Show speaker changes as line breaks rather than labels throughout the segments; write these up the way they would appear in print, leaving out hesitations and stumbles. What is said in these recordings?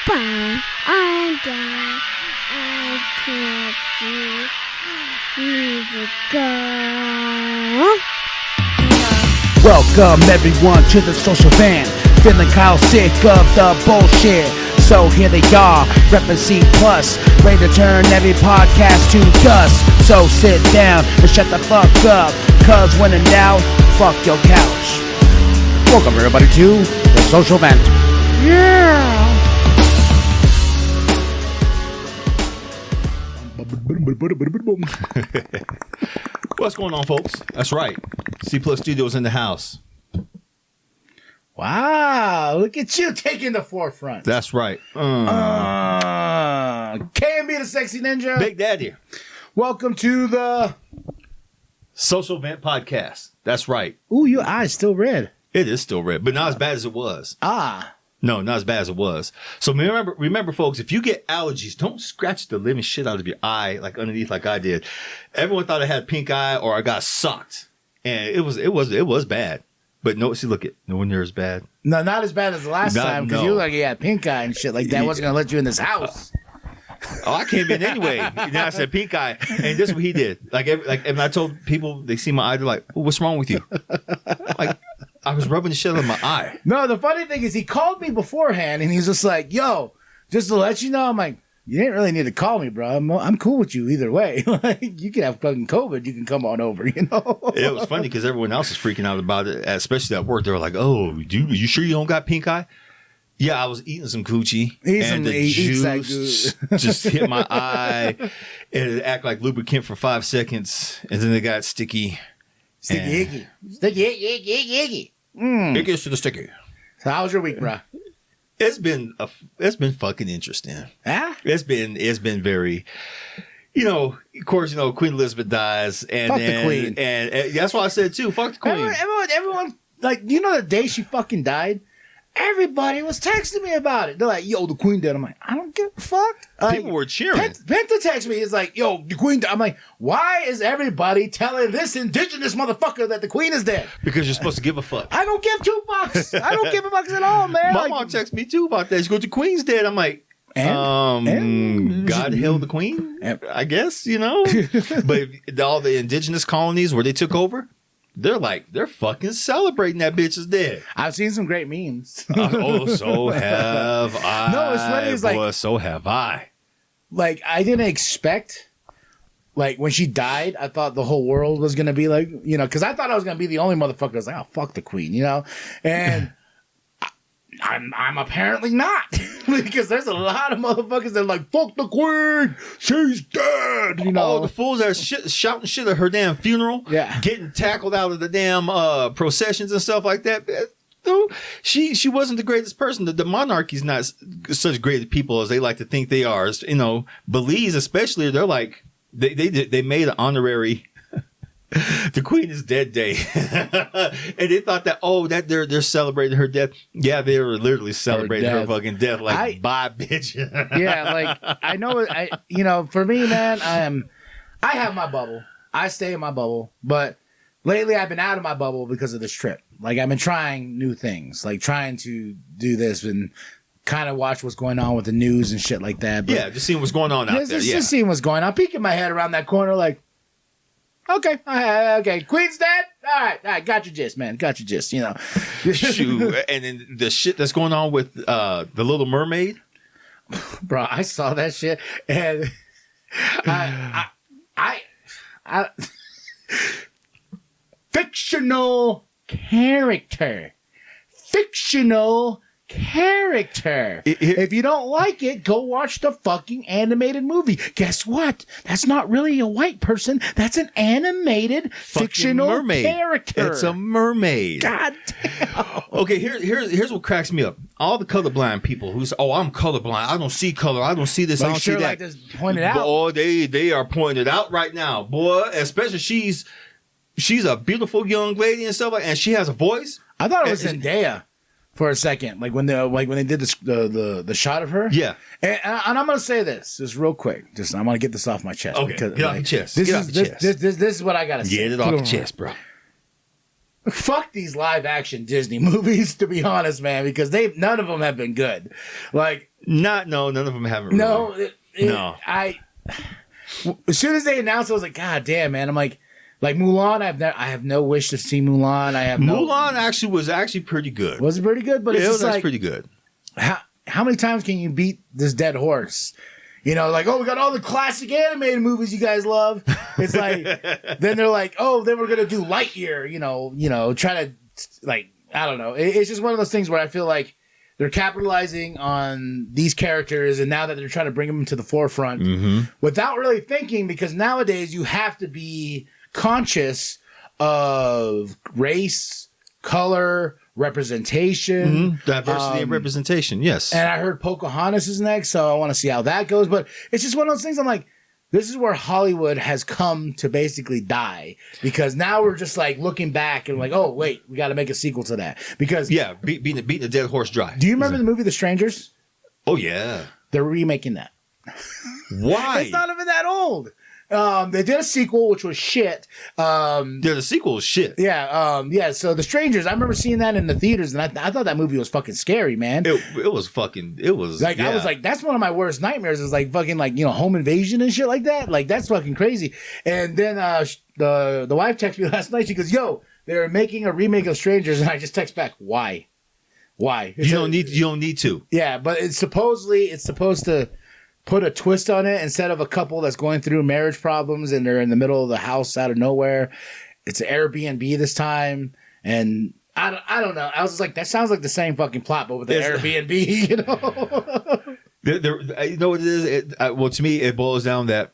Bye. I'm done. I can't see. Need to go.
Welcome everyone to the social van. Feeling Kyle sick of the bullshit. So here they are, reppin' C+, ready to turn every podcast to dust. So sit down and shut the fuck up, cause when in doubt, fuck your couch. Welcome everybody to the social vent. Yeah!
What's going on, folks? That's right. C+ Studios in the house.
Wow, look at you taking the forefront.
That's right.
Can't be the sexy ninja.
Big Daddy.
Welcome to the
Social Vent Podcast. That's right.
Ooh, your eye's still red.
It is still red, but not as bad as it was. No, not as bad as it was. So remember, folks, if you get allergies, don't scratch the living shit out of your eye, like underneath, like I did. Everyone thought I had pink eye or I got sucked, and it was bad. But no, see, look it, nowhere near as bad.
No, not as bad as the last time because you look like you had pink eye and shit like that. Wasn't gonna let you in this house.
Oh, I came in anyway. Now I said pink eye, and this is what he did. Like I told people, they see my eye, they're like, oh, "What's wrong with you?" Like I was rubbing the shit out of my eye. No,
the funny thing is, he called me beforehand, and he's just like, "Yo, just to let you know," I'm like, "You didn't really need to call me, bro. I'm cool with you either way. Like, you can have fucking COVID, you can come on over, you know."
It was funny because everyone else was freaking out about it, especially at work. They were like, "Oh, dude, you sure you don't got pink eye?" Yeah, I was eating some coochie, and the juice just hit my eye, and it acted like lubricant for 5 seconds, and then it got sticky.
Sticky icky. Icky
to the sticky.
So how was your week, bro?
It's been fucking interesting.
Huh?
It's been very, of course, Queen Elizabeth dies, and
fuck
then,
the Queen,
and that's what I said too. Fuck the Queen.
Everyone, like, the day she fucking died, everybody was texting me about it. They're like, "Yo, the Queen dead." I'm like, I don't give a fuck.
People were cheering.
Penta texted me. It's like, "Yo, the Queen dead." I'm like, why is everybody telling this indigenous motherfucker that the Queen is dead?
Because you're supposed to give a fuck.
I don't give 2 fucks. I don't give a fuck at all, man.
My mom texted me too about that. She goes, "The Queen's dead." I'm like, God hail the Queen, I guess, But all the indigenous colonies where they took over, they're fucking celebrating that bitch is dead.
I've seen some great memes.
So have I.
No, it's funny. It's like,
so have I.
Like, I didn't expect, like, when she died, I thought the whole world was going to be like, because I thought I was going to be the only motherfucker that was like, "Oh, fuck the Queen," And I'm apparently not. Because there's a lot of motherfuckers that are like, "Fuck the Queen, she's dead,"
Oh, the fools that are shouting shit at her damn funeral.
Yeah.
Getting tackled out of the damn processions and stuff like that. No, she wasn't the greatest person. The monarchy's not such great people as they like to think they are. Belize especially, they're like, they made an honorary the Queen is dead day. And they thought that, they're celebrating her death. Yeah, they were literally celebrating her fucking death. Like, bye, bitch.
Yeah, like, I know, for me, man, I have my bubble. I stay in my bubble. But lately I've been out of my bubble because of this trip. Like, I've been trying new things, like trying to do this and kind of watch what's going on with the news and shit like that. But
just seeing what's going on out there.
Just seeing what's going on. Peeking my head around that corner like, okay, Queen's dead? All right, got your gist, man. Got your gist,
Shoot. And then the shit that's going on with The Little Mermaid.
Bro, I saw that shit, and I fictional character. If you don't like it, go watch the fucking animated movie. Guess what? That's not really a white person. That's an animated fictional
mermaid.
Character.
It's a mermaid.
God damn.
Okay, here's what cracks me up. All the colorblind people who say, "Oh, I'm colorblind. I don't see color. I don't see this. I don't see that."
Like this pointed out.
Oh, they are pointed out right now, boy. Especially she's a beautiful young lady and stuff like, and she has a voice.
I thought it was Zendaya for a second, like when they did the shot of her.
Yeah,
and I'm gonna say this just real quick. I'm gonna get this off my chest.
Okay, get off your chest.
This is what I gotta say.
Get it off your chest, bro.
Fuck these live action Disney movies, to be honest, man, because none of them have been good. Like,
None of them haven't.
No,
really.
No. As soon as they announced, I was like, God damn, man. I'm like Mulan. I have no wish to see Mulan.
Mulan actually was pretty good.
Was it pretty good? But
it was
like,
pretty good.
How many times can you beat this dead horse? You know, like, oh, we got all the classic animated movies you guys love. It's like, then they're like, oh, then we're gonna do Lightyear. You know, try to like, I don't know. It's just one of those things where I feel like they're capitalizing on these characters, and now that they're trying to bring them to the forefront without really thinking, because nowadays you have to be conscious of race, color, representation,
diversity and representation. Yes.
And I heard Pocahontas is next, so I want to see how that goes. But it's just one of those things. I'm like, this is where Hollywood has come to basically die, because now we're just like looking back and like, oh wait, we got to make a sequel to that, because
beating the dead horse dry.
Do you remember the movie The Strangers?
Oh yeah,
they're remaking that.
Why?
It's not even that old. They did a sequel, which was shit.
The sequel was shit.
Yeah. So The Strangers, I remember seeing that in the theaters, and I thought that movie was fucking scary, man.
It was like,
I was like, that's one of my worst nightmares. Is like fucking like, home invasion and shit like that. Like, that's fucking crazy. And then the wife texted me last night. She goes, "Yo, they're making a remake of Strangers," and I just text back, "Why? You don't
need to."
Yeah, but it's supposed to put a twist on it. Instead of a couple that's going through marriage problems and they're in the middle of the house out of nowhere, it's an Airbnb this time. And I don't know. I was just like, that sounds like the same fucking plot, but with the Airbnb,
You know what it is? Well, to me, it boils down that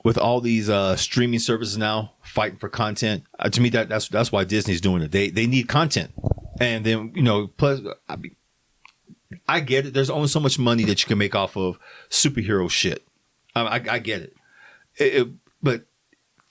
with all these streaming services now fighting for content, to me, that's why Disney's doing it. They need content. And then, plus, I get it. There's only so much money that you can make off of superhero shit. I get it. But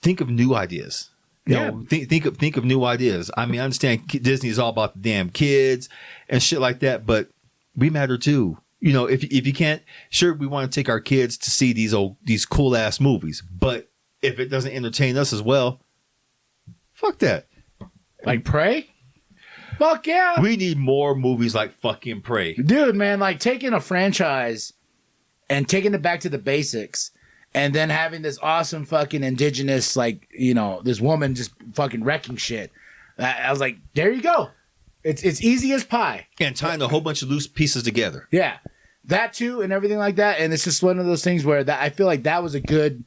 think of new ideas. Think of new ideas. I mean, I understand Disney is all about the damn kids and shit like that, but we matter too. If you can't, sure, we want to take our kids to see these cool ass movies, but if it doesn't entertain us as well, fuck that.
Like Prey? Fuck yeah.
We need more movies like fucking Prey.
Dude, man, like taking a franchise and taking it back to the basics and then having this awesome fucking indigenous, like, this woman just fucking wrecking shit. I was like, there you go. It's easy as pie.
And tying a whole bunch of loose pieces together.
Yeah. That too and everything like that. And it's just one of those things where I feel like that was a good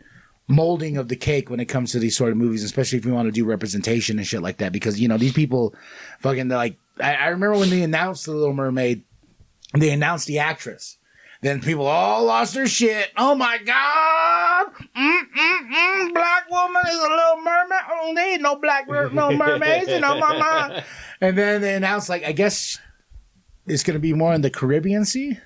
molding of the cake when it comes to these sort of movies, especially if we want to do representation and shit like that, because these people fucking, like, I remember when they announced The Little Mermaid, they announced the actress, then people all lost their shit. Oh my god, black woman is a little mermaid. Oh, there ain't no no mermaids, mama. And then they announced, like, I guess it's gonna be more in the Caribbean Sea.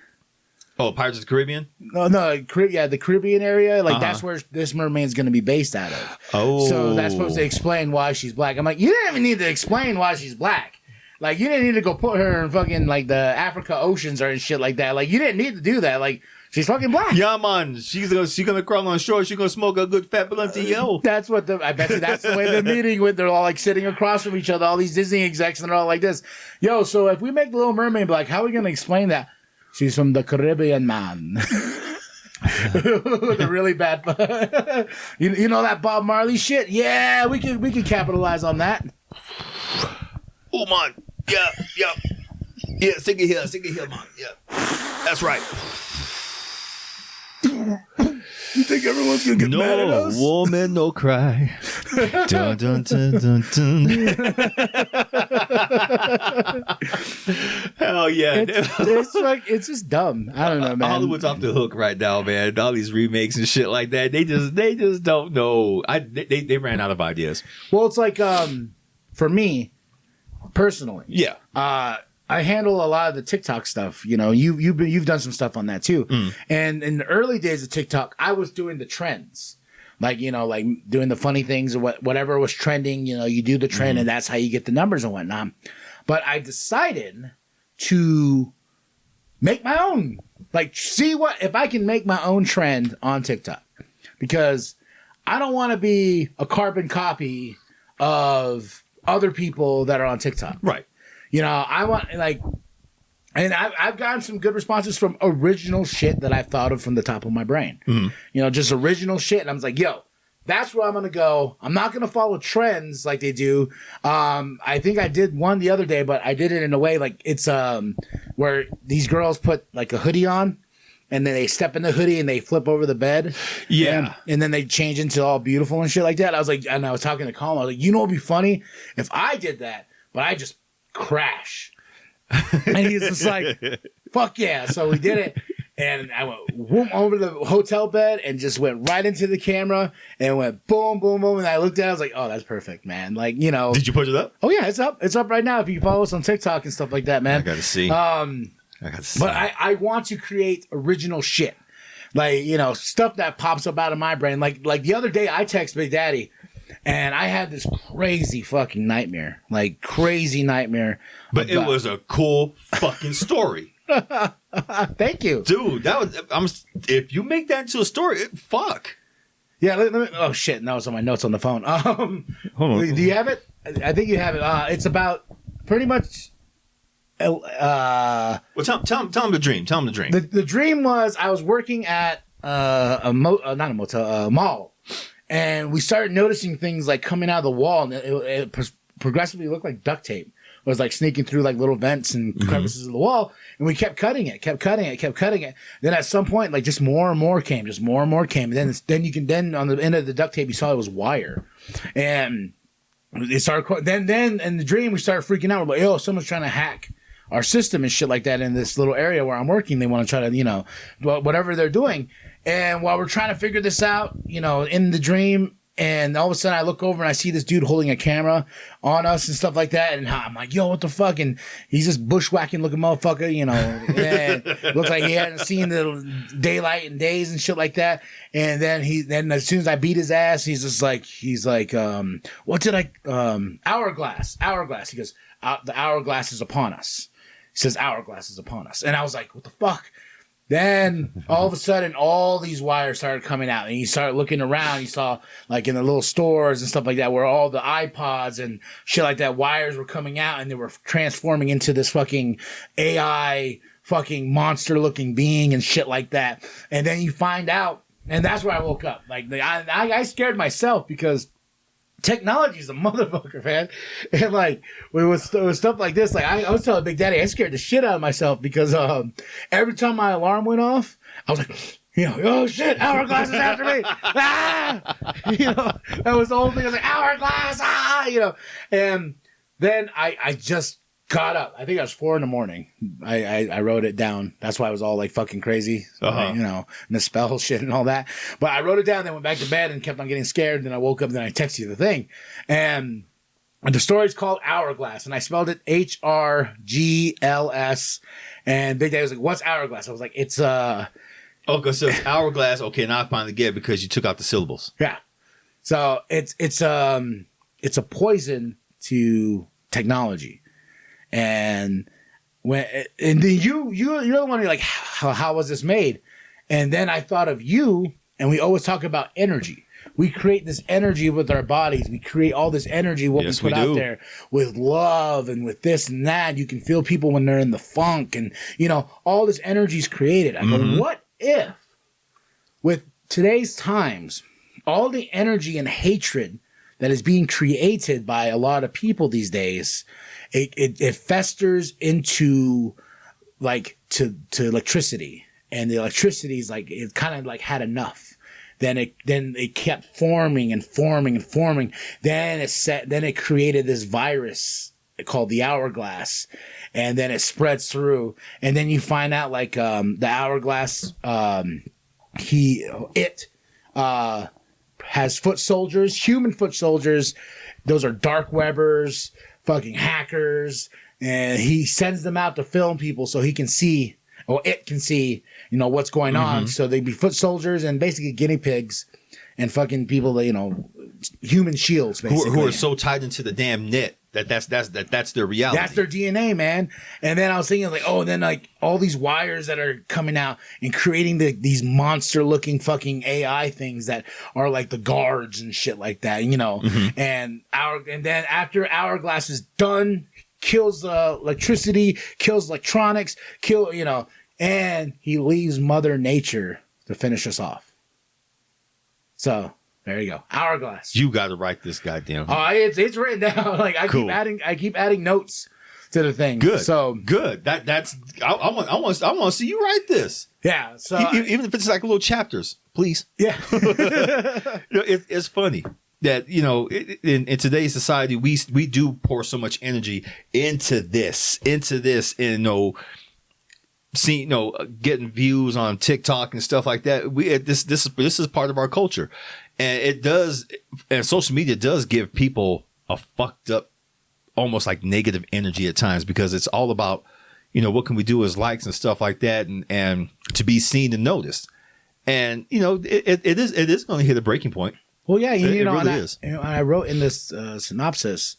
Oh, Pirates of the Caribbean?
No, the Caribbean area. Like, that's where this mermaid's going to be based out of.
Oh.
So that's supposed to explain why she's black. I'm like, you didn't even need to explain why she's black. Like, you didn't need to go put her in fucking, like, the Africa Oceans or shit like that. Like, you didn't need to do that. Like, she's fucking black.
Yeah, man. She's gonna crawl on shore. She's gonna smoke a good fat blunt.
That's what I bet you that's the way they're meeting with. They're all, like, sitting across from each other, all these Disney execs, and they're all like this. Yo, so if we make The Little Mermaid black, how are we going to explain that? She's from the Caribbean, man. The really bad. you know that Bob Marley shit? Yeah, we can capitalize on that.
Oh man, yeah, sing it here, man. Yeah, that's right.
You think everyone's gonna get mad at us?
No woman, no cry. Dun, dun, dun, dun, dun. Hell yeah!
It's just dumb. I don't know, man.
Hollywood's off the hook right now, man. All these remakes and shit like that. They just don't know. They ran out of ideas.
Well, it's like for me personally.
Yeah.
I handle a lot of the TikTok stuff. You've done some stuff on that too. And in the early days of TikTok, I was doing the trends, like doing the funny things or whatever was trending. You do the trend, and that's how you get the numbers and whatnot. But I decided to make my own, like, see if I can make my own trend on TikTok, because I don't want to be a carbon copy of other people that are on TikTok.
Right.
I want, like, And I've gotten some good responses from original shit that I've thought of from the top of my brain.
Mm-hmm.
You know, just original shit. And I was like, yo, that's where I'm going to go. I'm not going to follow trends like they do. I think I did one the other day, but I did it in a way like it's where these girls put like a hoodie on and then they step in the hoodie and they flip over the bed.
Yeah.
And then they change into all beautiful and shit like that. I was like, and I was talking to Colin. I was like, you know what would be funny? If I did that, but I just crash. And he's just like, fuck yeah. So we did it. And I went whoom over the hotel bed and just went right into the camera and went boom, boom, boom. And I looked at it, I was like, oh, that's perfect, man. Like, you know.
Did you put it up?
Oh, yeah, it's up. It's up right now if you follow us on TikTok and stuff like that, man.
I got to see.
But I want to create original shit. Like, you know, stuff that pops up out of my brain. Like the other day I text Big Daddy and I had this crazy fucking nightmare. Like, crazy nightmare.
But it was a cool fucking story.
Thank you,
dude. That was. If you make that into a story, fuck.
Yeah. Let me, oh shit! That was on my notes on the phone.
Hold on.
Do you have it? I think you have it. It's about pretty much.
Well, tell him the dream. Tell him the dream.
The dream was I was working at not a motel, a mall, and we started noticing things like coming out of the wall, and it progressively looked like duct tape. It was like sneaking through like little vents and crevices of the wall, and we kept cutting it. Then at some point, like just more and more came. And then on the end of the duct tape, you saw it was wire, and it started. Then in the dream, we started freaking out. We're like, "Oh, someone's trying to hack our system and shit like that in this little area where I'm working. They want to try to, you know, whatever they're doing." And while we're trying to figure this out, you know, in the dream. And all of a sudden I look over and I see this dude holding a camera on us and stuff like that. And I'm like, yo, what the fuck? And he's this bushwhacking looking motherfucker, you know, and looks like he hadn't seen the daylight in days and shit like that. And then as soon as I beat his ass, he's like, what did Hourglass. He goes, the hourglass is upon us. He says, hourglass is upon us. And I was like, what the fuck? Then all of a sudden, all these wires started coming out, and you started looking around. You saw, like in the little stores and stuff like that, where all the iPods and shit like that, wires were coming out, and they were transforming into this fucking AI, fucking monster-looking being and shit like that. And then you find out, and that's where I woke up. Like I scared myself because technology is a motherfucker, man. And like with stuff like this, like I was telling Big Daddy, I scared the shit out of myself because every time my alarm went off, I was like, you know, oh shit, Hourglass is after me. Ah! You know, that was the whole thing. I was like, Hourglass, ah, you know. And then I just got up. I think it was 4 a.m. I wrote it down. That's why I was all like fucking crazy, you know, and the spell shit and all that. But I wrote it down, then went back to bed and kept on getting scared. Then I woke up, then I texted you the thing. And the story's called Hourglass, and I spelled it H-R-G-L-S. And Big Daddy was like, what's Hourglass? I was like, it's
okay, so it's Hourglass. Okay, now I finally get it because you took out the syllables.
Yeah. So it's a poison to technology. And then you're the one who's like, how was this made? And then I thought of you, and we always talk about energy. We create this energy with our bodies. We create all this energy, we put out there with love and with this and that. You can feel people when they're in the funk, and you know, all this energy is created. I go, what if with today's times, all the energy and hatred that is being created by a lot of people these days, it festers into like to electricity, and the electricity is like, it kind of like had enough. Then it kept forming and forming and forming. Then it created this virus called the Hourglass, and then it spreads through, and then you find out like the Hourglass has foot soldiers, human foot soldiers. Those are dark webbers, fucking hackers, and he sends them out to film people so he can see, or it can see, you know, what's going on. So they'd be foot soldiers and basically guinea pigs and fucking people that, you know, human shields, basically.
Who are so tied into the damn net that's their reality.
That's their DNA, man. And then I was thinking like, oh, and then like all these wires that are coming out and creating these monster looking fucking AI things that are like the guards and shit like that, you know. And then after Hourglass is done kills electricity, kills electronics, and he leaves Mother Nature to finish us off. So there you go. Hourglass.
You got to write this goddamn.
Oh, it's written down. Like I
Cool.
keep adding notes to the thing.
Good.
So
good. That's I want to see you write this.
yeah. So
Even if it's like little chapters, please.
yeah.
It's funny that in today's society we do pour so much energy into this and getting views on TikTok and stuff like that. This is part of our culture, and social media does give people a fucked up, almost like negative energy at times, because it's all about what can we do as likes and stuff like that, and to be seen and noticed. And it is going to hit a breaking point.
Well, yeah,
it really is.
I wrote in this synopsis,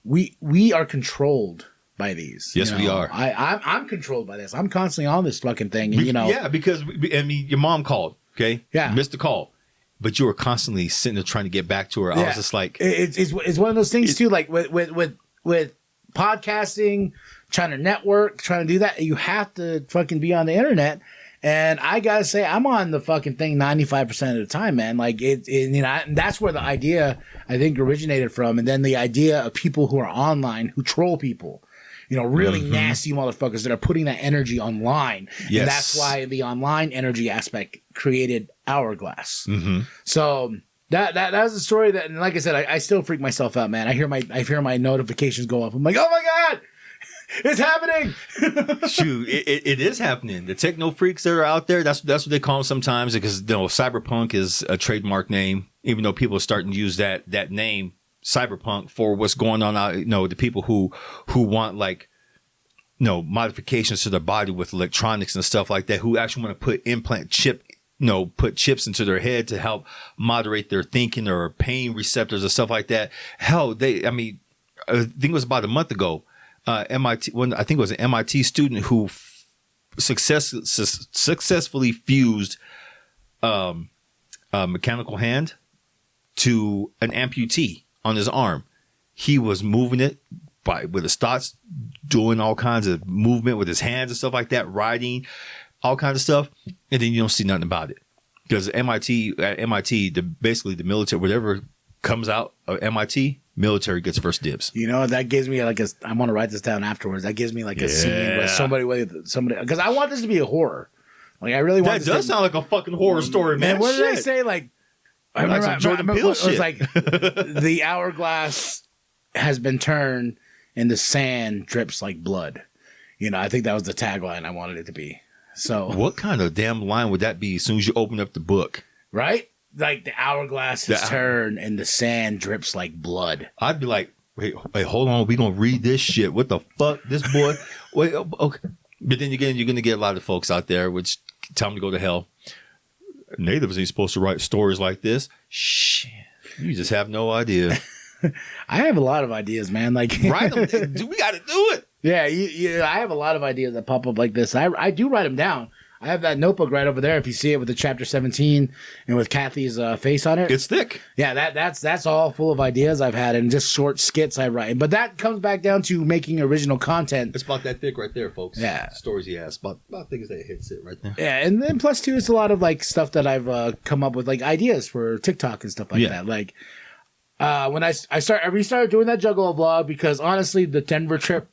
we are controlled by these.
Yes, we are.
I'm controlled by this. I'm constantly on this fucking thing. And,
yeah, because your mom called. Okay,
yeah,
you missed the call, but you were constantly sitting there trying to get back to her. I was just like,
it's one of those things too. Like with podcasting, trying to network, trying to do that, you have to fucking be on the internet. And I gotta say, I'm on the fucking thing 95% of the time, man. Like and that's where the idea I think originated from. And then the idea of people who are online who troll people, really nasty motherfuckers that are putting that energy online.
Yes.
And that's why the online energy aspect created Hourglass. Mm-hmm. So that was a story that, and like I said, I still freak myself out, man. I hear my notifications go up. I'm like, oh my God. It's happening.
Shoot, it is happening. The techno freaks that are out there, that's what they call them sometimes, because cyberpunk is a trademark name, even though people are starting to use that name cyberpunk for what's going on out, the people who want modifications to their body with electronics and stuff like that, who actually want to put chips into their head to help moderate their thinking or pain receptors and stuff like that. Hell, I think it was about a month ago. I think it was an MIT student who successfully fused a mechanical hand to an amputee on his arm. He was moving it with his thoughts, doing all kinds of movement with his hands and stuff like that, writing, all kinds of stuff, and then you don't see nothing about it, because MIT, basically the military, whatever comes out of MIT, military gets first dibs.
That gives me I want to write this down afterwards. That gives me a scene where somebody, because I want this to be a horror. Like I really want.
That does sound like a fucking horror story, man.
What did I say? Like I remember,
some Jordan Peele
it was like the hourglass has been turned and the sand drips like blood. I think that was the tagline I wanted it to be. So
what kind of damn line would that be as soon as you open up the book?
Right? Like the hourglass is turned and the sand drips like blood.
I'd be like, wait, hold on. We gonna read this shit. What the fuck? This boy. Wait, okay. But then again, you're gonna get a lot of folks out there which tell them to go to hell. Natives ain't supposed to write stories like this. Shit, you just have no idea.
I have a lot of ideas, man. Like
write them. We got to do it.
Yeah, I have a lot of ideas that pop up like this. I do write them down. I have that notebook right over there. If you see it with the chapter 17 and with Kathy's face on it,
it's thick.
Yeah, that's all full of ideas I've had and just short skits I write. But that comes back down to making original content.
It's about that thick right there, folks.
Yeah,
stories he has about thick as that hits it right there.
Yeah, and then plus too, it's a lot of stuff that I've come up with, ideas for TikTok and stuff like that. Like when I restarted doing that Juggalo vlog, because honestly, the Denver trip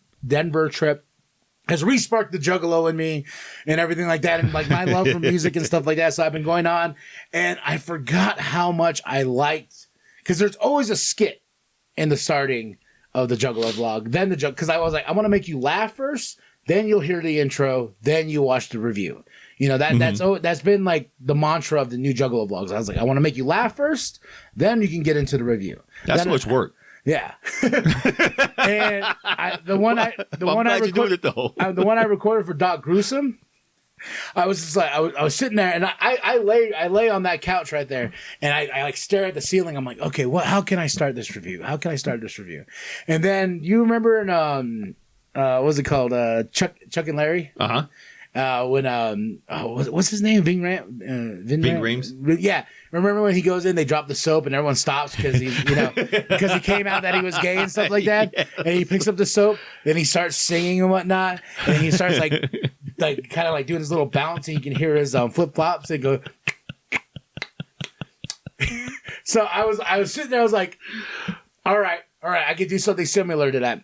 has re-sparked the Juggalo in me and everything like that, and my love for music and stuff like that. So I've been going on, and I forgot how much I liked, because there's always a skit in the starting of the Juggalo vlog. Then because I was like, I want to make you laugh first, then you'll hear the intro, then you watch the review. That's been the mantra of the new Juggalo vlogs. I was like, I want to make you laugh first, then you can get into the review.
That's much work.
Yeah, and the one I recorded for Doc Gruesome, I was just I was sitting there, and I lay on that couch right there, and I stare at the ceiling. I'm like, okay, how can I start this review? And then you remember in what was it called, Chuck and Larry?
Uh-huh.
when what's his name? Ving Rhames? Yeah. Remember when he goes in, they drop the soap and everyone stops because he's, because he came out that he was gay and stuff like that. Yeah. And he picks up the soap, then he starts singing and whatnot, and he starts like kind of like doing his little bounce, and you can hear his flip flops and go. So I was sitting there, I was like, all right, I could do something similar to that.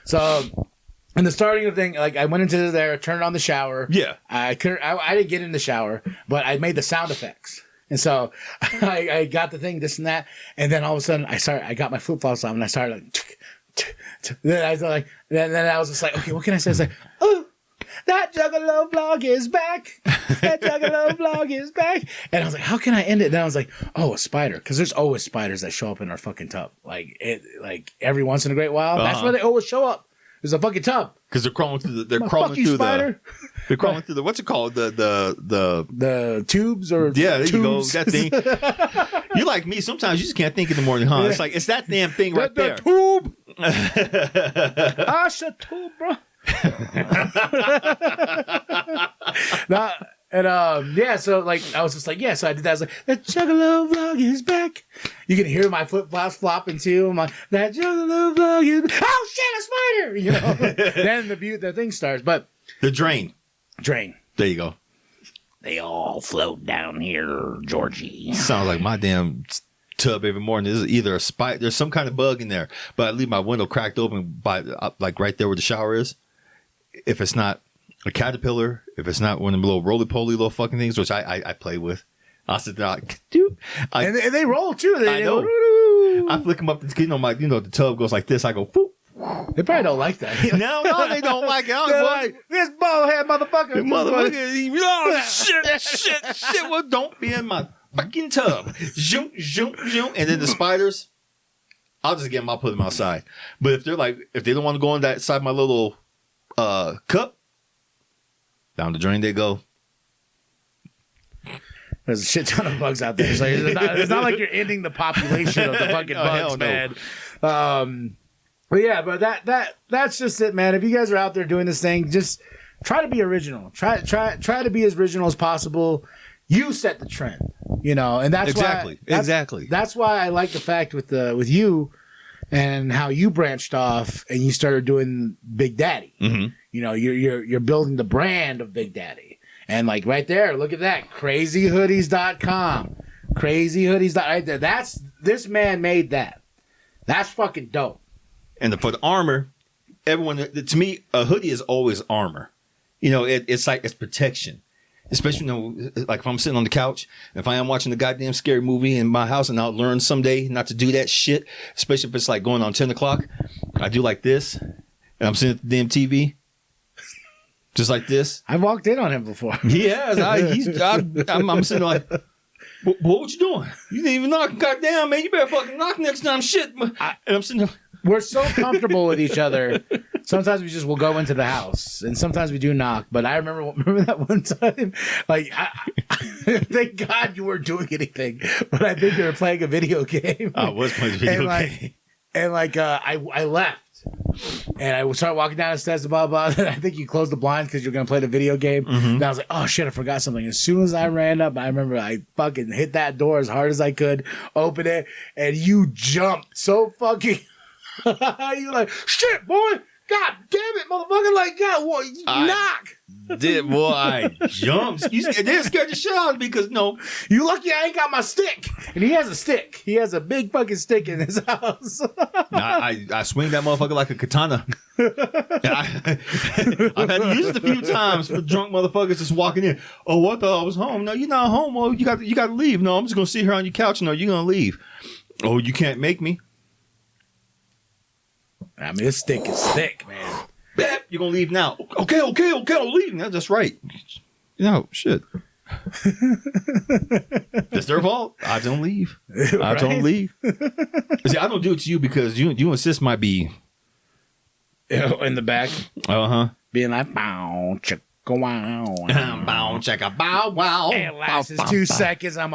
So in the starting of the thing, like I went into there, turned on the shower. Yeah. I didn't get in the shower, but I made the sound effects. And so I got the thing, this and that, and then all of a sudden I got my flip flops on and I started like, then I was just like, okay, what can I say? I was like, oh, that Juggalo vlog is back. That Juggalo vlog is back. And I was like, how can I end it? And then I was like, oh, a spider, because there's always spiders that show up in our fucking tub, like every once in a great while. That's where they always show up. There's a fucking tub.
Because they're crawling through they're crawling through the what's it called? The
tubes or
yeah, there
tubes.
You go. That thing. You like me, sometimes you just can't think in the morning, huh? Yeah. It's that damn thing right there.
The tube. Asha tube, bro. So like I was just like, yeah, so I did that. I was like, that Juggalo vlog is back. You can hear my flip flops flopping too. I'm like, that Juggalo vlog is back. Oh shit, a spider! Then the thing starts. But
the drain.
There
you go.
They all float down here, Georgie.
Sounds like my damn tub every morning. There's either a spider, there's some kind of bug in there, but I leave my window cracked open by like right there where the shower is. If it's not a caterpillar, if it's not one of the little roly-poly little fucking things, which I play with, I'll sit there,
and they roll too.
I know. I flick them up, the tub goes like this. I go, poop.
They probably don't like that.
No, they don't like it.
Like, this ballhead motherfucker.
Shit. Well, don't be in my fucking tub. Zoom. And then the spiders, I'll just get them, I'll put them outside. But if they don't want to go on that side of my little cup, down the drain they go.
There's a shit ton of bugs out there. So it's not like you're ending the population of the fucking bugs, man. But yeah, but that's just it, man. If you guys are out there doing this thing, just try to be original. Try to be as original as possible. You set the trend, and that's
exactly.
That's why I like the fact with you and how you branched off and you started doing Big Daddy. Mm-hmm. You're building the brand of Big Daddy. And like right there, look at that. crazyhoodies.com. Crazyhoodies. Right there. This man made that. That's fucking dope.
And for the armor, everyone, to me, a hoodie is always armor. It's like it's protection. Especially, like if I'm sitting on the couch, if I am watching a goddamn scary movie in my house and I'll learn someday not to do that shit, especially if it's like going on 10 o'clock, I do like this, and I'm sitting at the damn TV, just like this.
I walked in on him before.
Yes, I'm sitting like, what you doing? You didn't even knock. Goddamn, man, you better fucking knock next time, shit. And I'm sitting there.
We're so comfortable with each other. Sometimes we just will go into the house, and sometimes we do knock. But I remember that one time. Like, thank God you weren't doing anything, but I think you were playing a video game.
I was playing a video game,
and I left, and I started walking down the stairs, blah blah. And I think you closed the blinds because you're gonna play the video game. Mm-hmm. And I was like, oh shit, I forgot something. As soon as I ran up, I remember I fucking hit that door as hard as I could, open it, and you jumped so fucking. You're like, shit, boy. God damn it, motherfucker. Like, God, what? Knock.
I jumped. They scared the shit out of me because,
you lucky I ain't got my stick. And he has a stick. He has a big fucking stick in his house.
I swing that motherfucker like a katana. I've had to use it a few times for drunk motherfuckers just walking in. Oh, I thought I was home. No, you're not home. Well, you got to leave. No, I'm just going to sit here on your couch. No, you're going to leave. Oh, you can't make me.
I mean, this stick is thick, man.
You're going to leave now. Okay, I'll leave. That's right. Shit. It's their fault. I don't leave. I don't leave. See, I don't do it to you because you and sis might be
in the back.
Uh-huh.
Being like, bow, chicka, wow.
Bow, chicka, bow, wow.
It lasts 2 seconds. I'm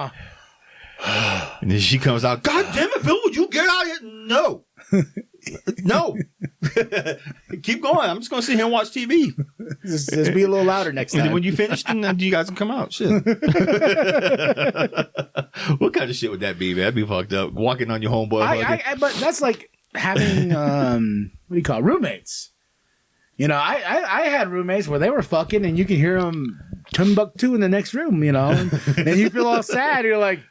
and then she comes out, God damn it, Phil, would you get out of here? No. No. Keep going. I'm just going to sit here and watch TV.
Just be a little louder next
And
time.
then when you finish, then you guys can come out. Shit. What kind of shit would that be, man? That'd be fucked up. Walking on your homeboy.
But that's like having what do you call it? Roommates. You know, I had roommates where they were fucking, and you can hear them Timbuktu in the next room. You know, and you feel all sad. You're like,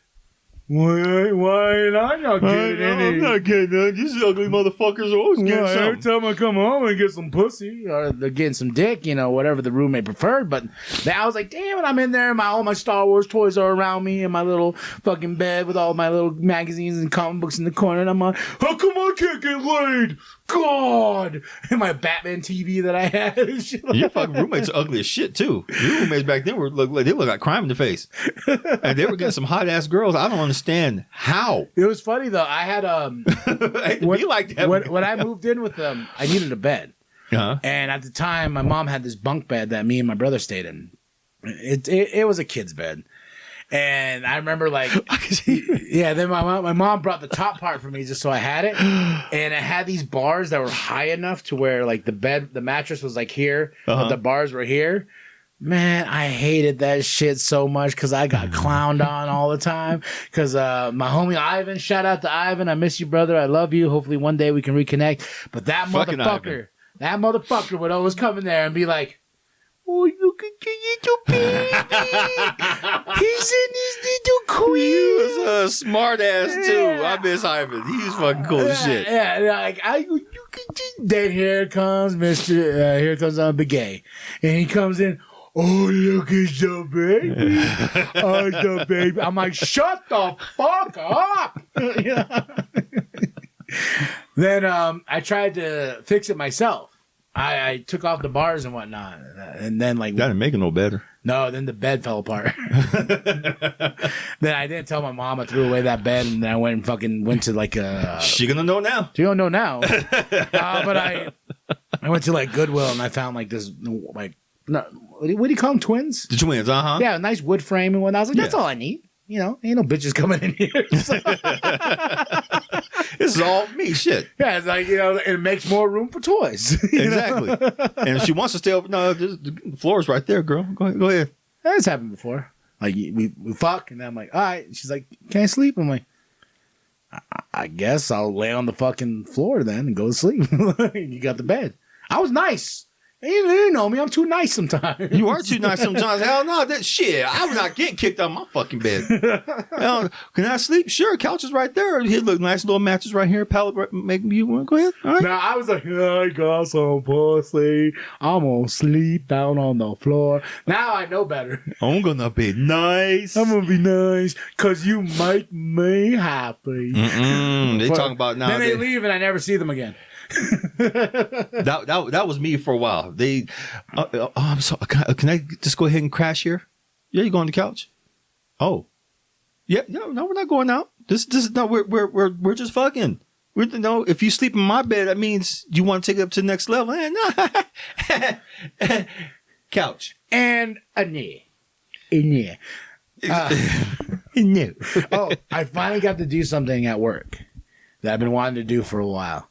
why ain't I not getting any?
I'm not getting none. These ugly motherfuckers are always getting something.
Every time I come home and get some pussy or they're getting some dick, you know, whatever the roommate preferred. But I was like, damn it, I'm in there. All my Star Wars toys are around me in my little fucking bed with all my little magazines and comic books in the corner. And I'm like, how come I can't get laid? God! And my Batman TV that I had. And shit like
Your fucking roommates are ugly as shit, too. Your roommates back then look like crime in the face. And they were getting some hot ass girls. I don't understand how.
It was funny, though. I had
I hate to be like that.
When I moved in with them, I needed a bed.
Uh-huh.
And at the time, my mom had this bunk bed that me and my brother stayed in. It was a kid's bed. And I remember, like, yeah, then my mom brought the top part for me just so I had it. And it had these bars that were high enough to where, like, the mattress was, like, here, but the bars were here. Man, I hated that shit so much because I got clowned on all the time. Because my homie Ivan, shout out to Ivan. I miss you, brother. I love you. Hopefully one day we can reconnect. But that motherfucker would always come in there and be like, oh, look at your little baby. He's in his little queen.
He was a smart ass, too. I miss Ivan. He was fucking cool as shit.
Yeah, like, then here comes here comes Big Gay. And he comes in, oh, look at the baby. Oh, the baby. I'm like, shut the fuck up. Then I tried to fix it myself. I took off the bars and whatnot, and then like
that didn't make it no better.
No, then the bed fell apart. Then I didn't tell my mom. I threw away that bed, and then I went to like a.
She gonna know now.
She don't know now. But I went to like Goodwill, and I found like this like what do you call them, twins?
The twins,
Yeah, a nice wood frame and whatnot. I was like, that's all I need. You know, ain't no bitches coming in here.
This is all me shit.
Yeah, it's like, you know, it makes more room for toys.
Exactly. And if she wants to stay over, no, the floor is right there, girl. Go ahead.
That's happened before. Like, we fuck, and then I'm like, all right. She's like, can I sleep? I'm like, I guess I'll lay on the fucking floor then and go to sleep. You got the bed. I was nice. You know me. I'm too nice sometimes.
You are too nice sometimes. Hell no, that shit. I was not getting kicked out of my fucking bed. Hell, can I sleep? Sure. Couch is right there. Here, look, nice little mattress right here. Pallet, make you want to go ahead. All right.
Now I was like, I got some pussy. I'm gonna sleep down on the floor. Now I know better.
I'm gonna be nice.
I'm gonna be nice because you make me happy.
They talking about now.
Then they leave and I never see them again.
that was me for a while. I'm sorry. Can I just go ahead and crash here? Yeah, you go on the couch. Oh, yeah. No, we're not going out. This no. We're just fucking. No, if you sleep in my bed, that means you want to take it up to the next level. No. Couch
and a knee. No. Oh, I finally got to do something at work that I've been wanting to do for a while.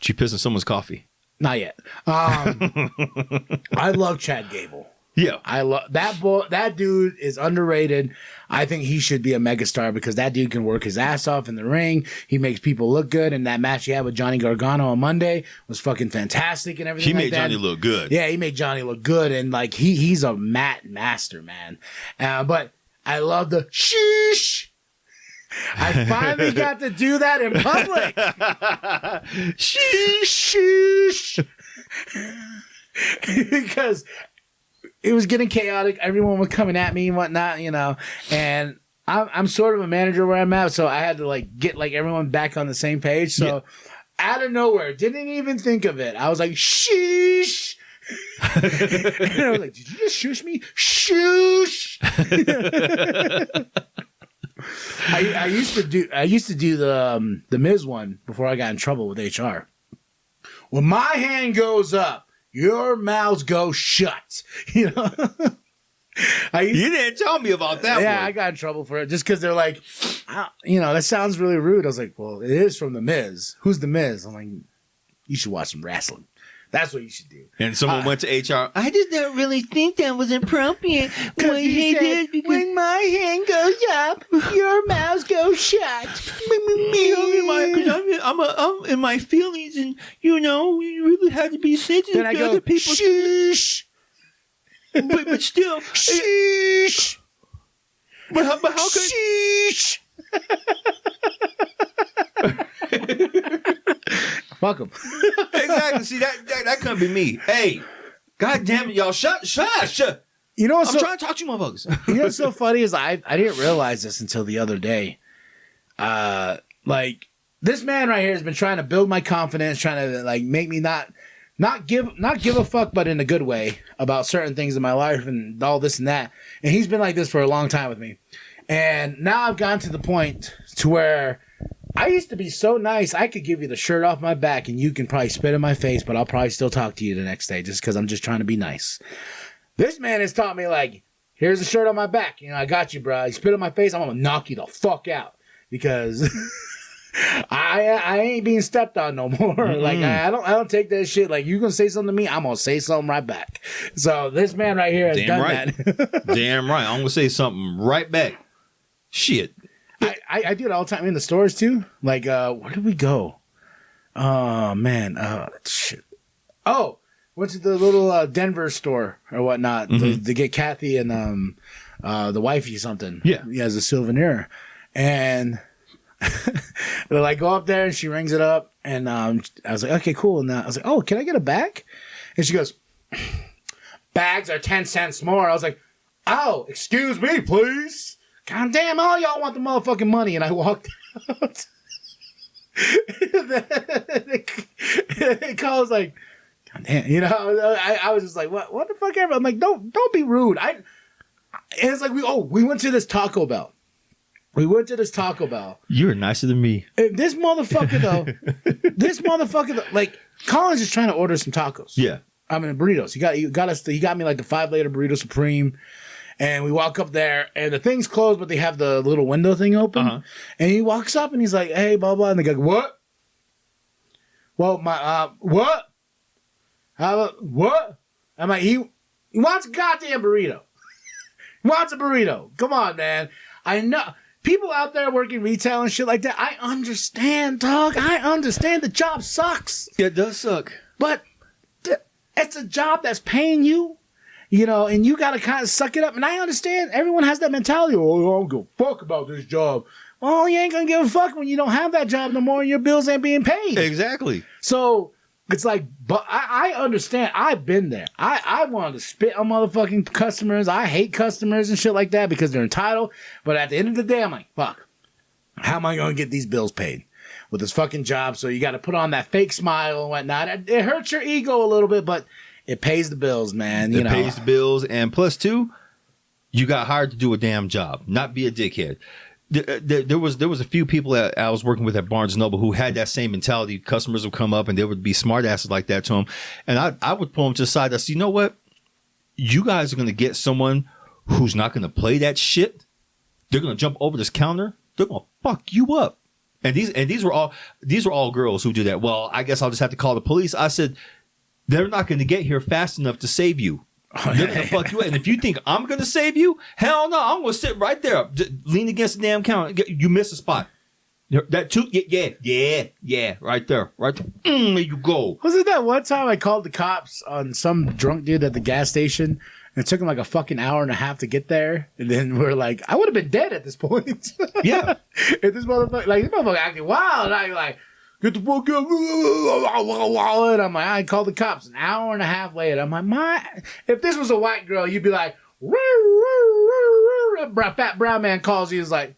Did you piss in someone's coffee?
Not yet. I love Chad Gable.
Yeah.
I love that boy. That dude is underrated. I think he should be a megastar because that dude can work his ass off in the ring. He makes people look good. And that match he had with Johnny Gargano on Monday was fucking fantastic and everything.
He made Johnny look good.
Yeah, he made Johnny look good. And like he's a mat master, man. But I love the sheesh. I finally got to do that in public. Sheesh. Because it was getting chaotic. Everyone was coming at me and whatnot, you know. And I'm sort of a manager where I'm at, so I had to like get like everyone back on the same page. So out of nowhere, didn't even think of it. I was like, sheesh. And I was like, did you just shush me? Shush. I used to do the Miz one before I got in trouble with HR. When my hand goes up, your mouths go shut. You know.
You didn't tell me about that one.
Yeah, I got in trouble for it just because they're like, that sounds really rude. I was like, well, it is from The Miz. Who's The Miz? I'm like, you should watch some wrestling. That's what you should do.
And someone went to HR. I did not really think that was appropriate.
When my hand goes up, your mouth goes shut.
I'm in my feelings, and you really have to be sensitive
Then I
to
go,
other people.
Sheesh.
But still,
Sheesh.
but how could?
Sheesh. Fuck him.
Exactly. See that couldn't be me. Hey, god damn it, y'all! Shut.
You know what's
I'm trying to talk to you, motherfuckers.
You know what's so funny is I didn't realize this until the other day. Like this man right here has been trying to build my confidence, trying to like make me not give a fuck, but in a good way about certain things in my life and all this and that. And he's been like this for a long time with me. And now I've gotten to the point to where I used to be so nice. I could give you the shirt off my back and you can probably spit in my face, but I'll probably still talk to you the next day just because I'm just trying to be nice. This man has taught me like, here's the shirt on my back. I got you, bro. You spit in my face, I'm going to knock you the fuck out because I ain't being stepped on no more. Mm-hmm. Like I don't take that shit. Like you gonna say something to me, I'm gonna say something right back. So this man right here has done that.
Damn right. I'm gonna say something right back. Shit.
I do it all the time in the stores too. Like where did we go? Oh man. Shit. Oh, went to the little Denver store or whatnot to get Kathy and the wifey something.
Yeah.
As a souvenir. And they're like, go up there, and she rings it up, and I was like, okay, cool. And I was like, oh, can I get a bag? And she goes, bags are 10 cents more. I was like, oh, excuse me, please. God damn, all y'all want the motherfucking money. And I walked out. It calls like, God damn, I was just like, what the fuck ever? I'm like, don't be rude. And it's like we went to this Taco Bell.
You're nicer than me.
This motherfucker though, like Colin's just trying to order some tacos.
Yeah.
I mean burritos. He got me like the 5-layer burrito supreme. And we walk up there and the thing's closed, but they have the little window thing open. Uh-huh. And he walks up and he's like, hey, blah, blah. And the guy goes, what? Well, what? What? I'm like, he wants a goddamn burrito. He wants a burrito. Come on, man. I know. People out there working retail and shit like that, I understand, dog. I understand the job sucks.
Yeah, it does suck.
But it's a job that's paying you, and you got to kind of suck it up. And I understand everyone has that mentality. Oh, I don't give a fuck about this job. Well, you ain't going to give a fuck when you don't have that job no more and your bills ain't being paid.
Exactly.
So it's like, but I understand. I've been there. I wanted to spit on motherfucking customers. I hate customers and shit like that because they're entitled. But at the end of the day, I'm like, fuck. How am I going to get these bills paid with this fucking job? So you got to put on that fake smile and whatnot. It hurts your ego a little bit, but it pays the bills, man. It
pays the bills. And plus, too, you got hired to do a damn job, not be a dickhead. There was a few people that I was working with at Barnes & Noble who had that same mentality. Customers would come up and they would be smart asses like that to them. And I would pull them to the side. I said, you know what? You guys are going to get someone who's not going to play that shit. They're going to jump over this counter. They're going to fuck you up. And these were all girls who do that. Well, I guess I'll just have to call the police. I said, they're not going to get here fast enough to save you. They're going to fuck you up. And if you think I'm going to save you, hell no, I'm going to sit right there, lean against the damn counter. You miss a spot. That too, yeah, right there. There you go.
Wasn't that one time I called the cops on some drunk dude at the gas station? And it took him like a fucking hour and a half to get there. And then we're like, I would have been dead at this point.
Yeah.
If this motherfucker acting wild, and I'm like, get the fuck up. And I'm like, I called the cops an hour and a half later. I'm like, if this was a white girl, you'd be like, fat brown man calls you, he's like,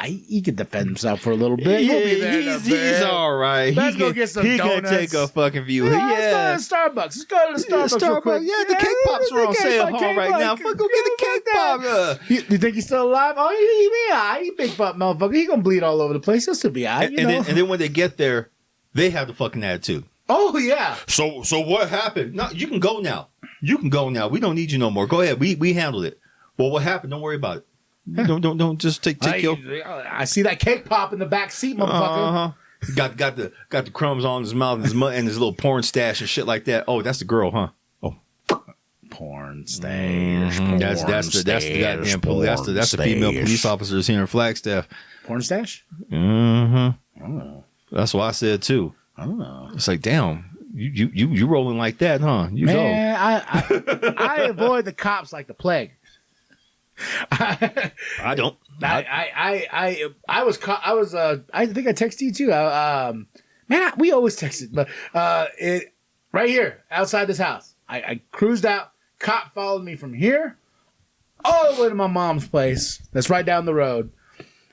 he could defend himself for a little bit.
Yeah,
we'll be there
he's all right.
Let's go get some donuts.
He can take a fucking view.
Let's go to Starbucks. Let's go to the Starbucks real quick.
Yeah, the cake pops are on sale right now. Fuck, go get the cake pop.
You think he's still alive? Oh, he big fat motherfucker. He gonna bleed all over the place. He'll still be all right,
and then when they get there, they have the fucking attitude.
Oh, yeah.
So what happened? No, you can go now. We don't need you no more. Go ahead. We handled it. Well, what happened? Don't worry about it. Don't just take your.
I see that cake pop in the back seat, motherfucker.
Got the crumbs on his mouth and his little porn stash and shit like that. Oh, that's the girl, huh? Oh,
porn stash.
That's the goddamn police. That's the female police officers here in Flagstaff.
Porn stash.
Mm-hmm.
Oh.
That's what I said too.
Oh.
It's like, damn, you rolling like that, huh?
Man, I avoid the cops like the plague.
I don't.
I think I texted you too. Man, we always texted, but right here outside this house, I cruised out. Cop followed me from here all the way to my mom's place. That's right down the road.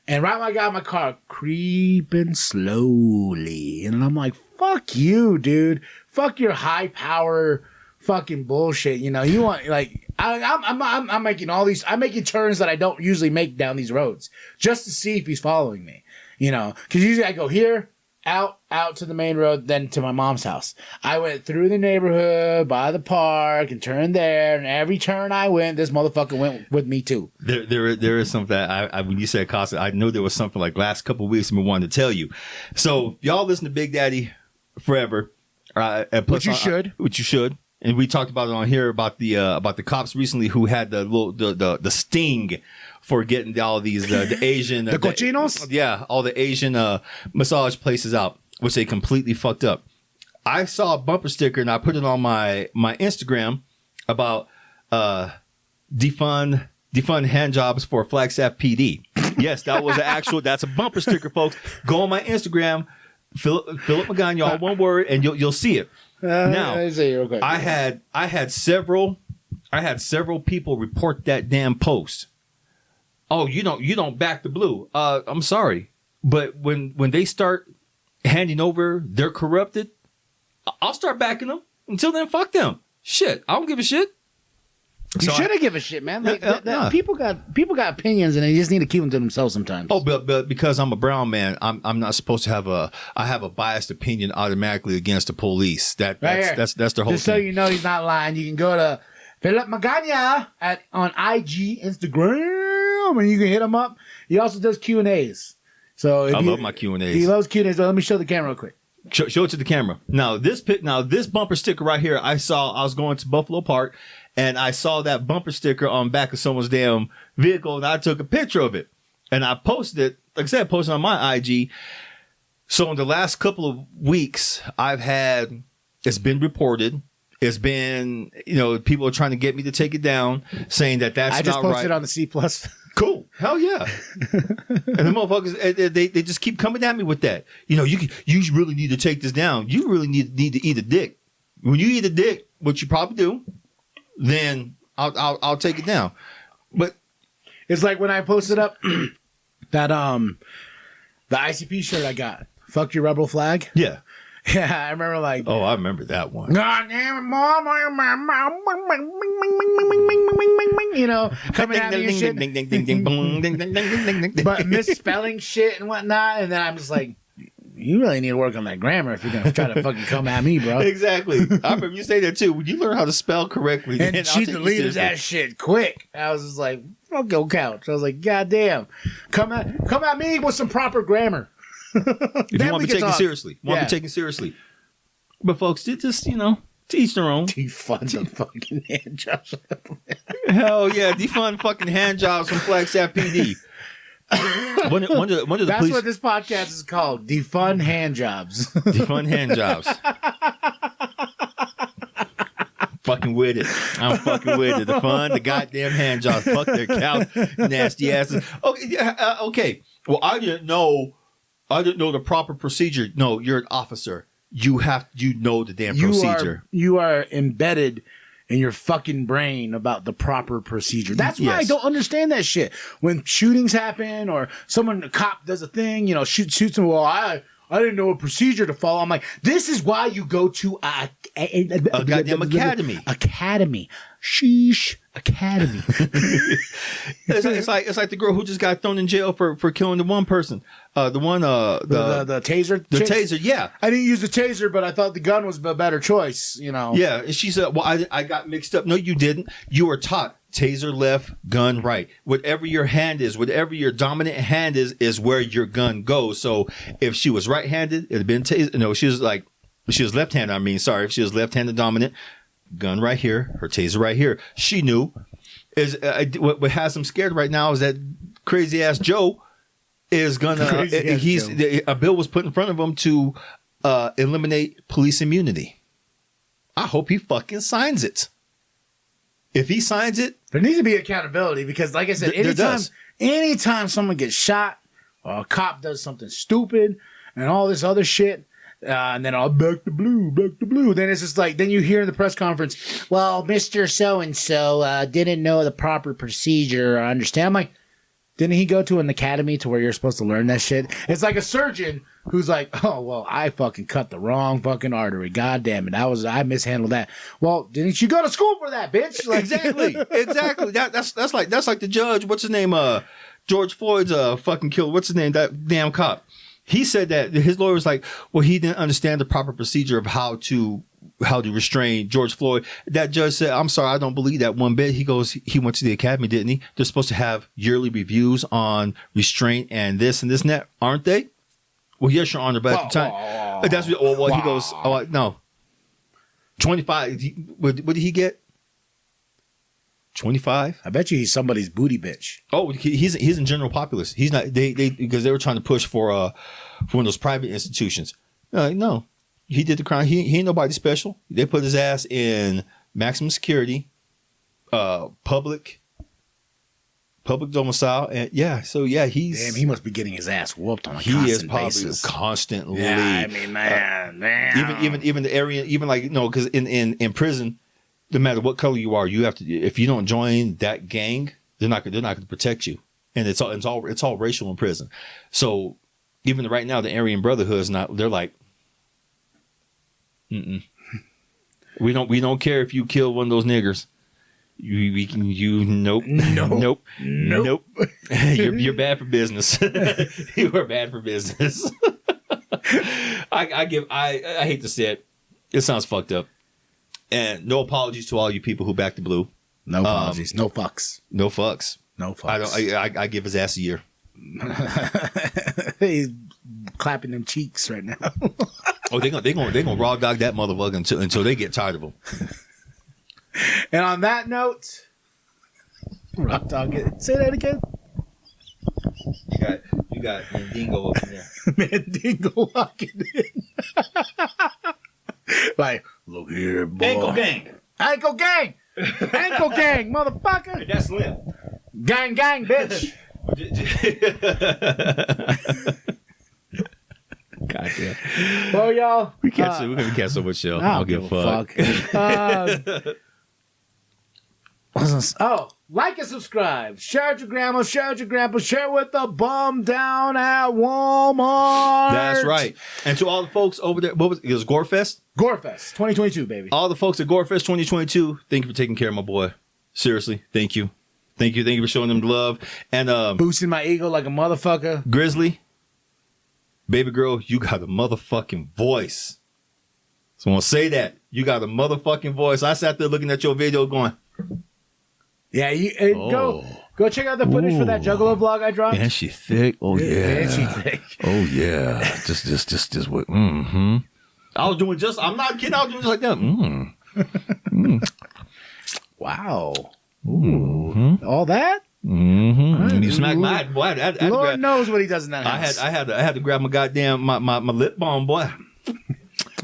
And right when I got in my car, creeping slowly, and I'm like, "Fuck you, dude! Fuck your high power, fucking bullshit." You know, you want like I'm making all these. I'm making turns that I don't usually make down these roads just to see if he's following me. You know, because usually I go here, out to the main road, then to my mom's house. I went through the neighborhood, by the park, and turned there. And every turn I went, this motherfucker went with me too.
There is something that when you said Costa, I know there was something like last couple of weeks we wanted to tell you. So y'all listen to Big Daddy forever,
which you should.
And we talked about it on here about the cops recently who had the sting for getting all these the Asian
the cochinos,
all the Asian massage places out, which they completely fucked up. I saw a bumper sticker and I put it on my Instagram about defund handjobs for Flagstaff PD. Yes, that was that's a bumper sticker, folks. Go on my Instagram, Philip Magana, all one word, and you'll see it. Now, I had several people report that damn post. Oh, you don't back the blue. I'm sorry, but when they start handing over their corrupted, I'll start backing them. Until then, fuck them. Shit, I don't give a shit.
You shouldn't give a shit, man. People got opinions, and they just need to keep them to themselves sometimes.
Oh, but because I'm a brown man, I'm not supposed to have a biased opinion automatically against the police. That's the whole.
Just so you know, he's not lying. You can go to Philip Magana on IG, Instagram, and you can hit him up. He also does Q&As. So I
love my Q&As.
He loves Q&As. Let me show the camera real quick.
Show it to the camera. Now this bumper sticker right here, I was going to Buffalo Park. And I saw that bumper sticker on the back of someone's damn vehicle, and I took a picture of it. And I posted it, like I said, posted on my IG. So in the last couple of weeks, it's been reported. It's been, people are trying to get me to take it down, saying that's not right. I just
posted on the C+.
Cool. Hell yeah. And the motherfuckers, they just keep coming at me with that. You really need to take this down. You really need to eat a dick. When you eat a dick, what you probably do, then I'll take it down. But
it's like when I posted up that the ICP shirt I got. Fuck your rebel flag.
Yeah.
Yeah, I remember like.
Oh, I remember that one.
God damn it, mom! Coming at me and shit. But misspelling shit and whatnot, and then I'm just like, you really need to work on that grammar if you're gonna try to fucking come at me, bro.
Exactly. I remember you say that too. When you learn how to spell correctly,
and she deleted that shit quick. I was just like, fuck your couch. I was like, God damn, come at me with some proper grammar.
If you want to be taken seriously, But folks, just to each their own.
Defund the fucking hand jobs.
Hell yeah, defund fucking hand jobs from Flagstaff PD. One of the
That's
police...
what this podcast is called. Defund hand jobs.
Defund hand jobs. Fucking with it. I'm fucking with it. Defund the goddamn hand jobs. Fuck their cows, nasty asses. Okay. Well, I didn't know the proper procedure. No, you're an officer. You know the damn procedure.
You are embedded in your fucking brain about the proper procedure. That's why I don't understand that shit. When shootings happen or a cop does a thing, shoots them. Well, I didn't know a procedure to follow. I'm like, this is why you go to a
goddamn academy.
Academy. Sheesh. Academy.
It's like the girl who just got thrown in jail for killing the one person. The
taser.
The taser. Yeah.
I didn't use the taser, but I thought the gun was a better choice.
Yeah. And she said, "Well, I got mixed up." No, you didn't. You were taught taser left, gun right. Whatever your hand is, whatever your dominant hand is where your gun goes. So if she was right-handed, it'd have been taser. No, she was left-handed. If she was left-handed dominant, gun right here, her taser right here. She knew. What has him scared right now is that crazy ass Joe is gonna. A bill was put in front of him to eliminate police immunity. I hope he fucking signs it. If he signs it,
there needs to be accountability because, like I said, anytime someone gets shot or a cop does something stupid and all this other shit, and then back to blue. Then it's just like, then you hear in the press conference, well, Mr. So-and-so didn't know the proper procedure or understand. I'm like, didn't he go to an academy to where you're supposed to learn that shit? It's like a surgeon who's like, oh, well, I fucking cut the wrong fucking artery. God damn it. I mishandled that. Well, didn't you go to school for that, bitch? Like,
exactly. That's like the judge. What's his name? George Floyd's fucking killer. What's his name? That damn cop. He said that his lawyer was like, well, he didn't understand the proper procedure of how to restrain George Floyd. That judge said, I'm sorry, I don't believe that one bit. He goes, he went to the academy, didn't he? They're supposed to have yearly reviews on restraint and this and that, aren't they? Well, yes, Your Honor, but at the time, that's what, he goes, no. 25, what did he get? 25?
I bet you he's somebody's booty bitch.
Oh, he's in general populace. He's not, because they were trying to push for one of those private institutions. No. He did the crime. He ain't nobody special. They put his ass in maximum security, public domicile, and he's.
Damn, he must be getting his ass whooped on a
he
constant
is probably
basis.
Constantly.
Yeah, I mean, man.
Even the area, even like because in prison, no matter what color you are, you have to. If you don't join that gang, they're not going to protect you, and it's all racial in prison. So even right now, the Aryan Brotherhood is not. They're like. Mm-mm. We don't care if you kill one of those niggers. Nope. You're bad for business. You are bad for business. I hate to say it. It sounds fucked up. And no apologies to all you people who back the blue.
No apologies. No fucks.
No fucks.
No fucks.
I give his ass a year.
He's clapping them cheeks right now.
Oh, they're gonna raw dog that motherfucker until they get tired of him.
And on that note, raw dog it. Say that again.
You got Mandingo up in there.
Mandingo walking in. Like, look here, boy.
Ankle gang,
motherfucker.
That's Slim.
Gang, bitch.
God damn.
Well, y'all,
we're gonna catch so much show. I don't give a fuck.
Like and subscribe. Share it with your grandma. Share it with your grandpa. Share it with the bum down at Walmart.
That's right. And to all the folks over there, it was Gorefest?
Gorefest 2022, baby.
All the folks at Gorefest 2022, thank you for taking care of my boy. Seriously, thank you. Thank you for showing them love. And
boosting my ego like a motherfucker.
Grizzly, baby girl, you got a motherfucking voice. So I want to say that. You got a motherfucking voice. I sat there looking at your video going...
Yeah, go check out the footage for that Juggalo vlog I dropped.
Yeah, she thick. Oh yeah,
she thick.
Oh yeah, just what? Mm-hmm. I'm not kidding. I was doing just like that.
Wow. All that.
Mm-hmm. You smack my boy.
Lord knows what he does in that house.
I had to grab my goddamn my lip balm, boy.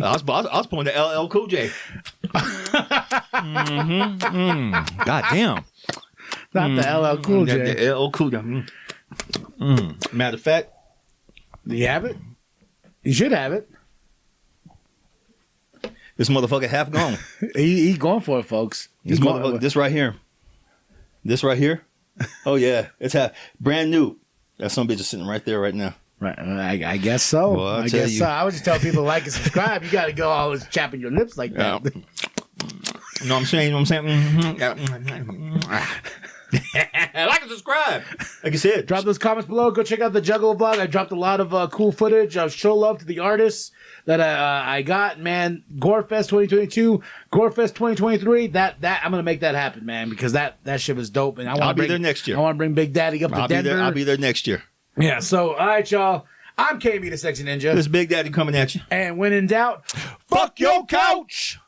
I was pulling the LL Cool J. God damn.
Not the LL Cool J.
The LL Cool J. Matter of fact.
Do you have it? You should have it.
This motherfucker half gone.
he going for it, folks.
This right here. Oh yeah. It's half brand new. That some bitch is sitting right there right now.
Right, I guess so.
Well,
I guess so. I would just tell people to like and subscribe. You got to go always chapping your lips like that.
You know what I'm saying? Like and subscribe. Like I said,
Drop those comments below. Go check out the Juggalo vlog. I dropped a lot of cool footage. Show love to the artists that I got, man. Gorefest 2022, Gorefest 2023. That I'm gonna make that happen, man, because that shit was dope. And
I'll be there next year.
I want to bring Big Daddy up to Denver.
I'll be there next year.
Yeah. So, all right, y'all. I'm KB the Sexy Ninja.
This Big Daddy coming at you.
And when in doubt,
Fuck your couch.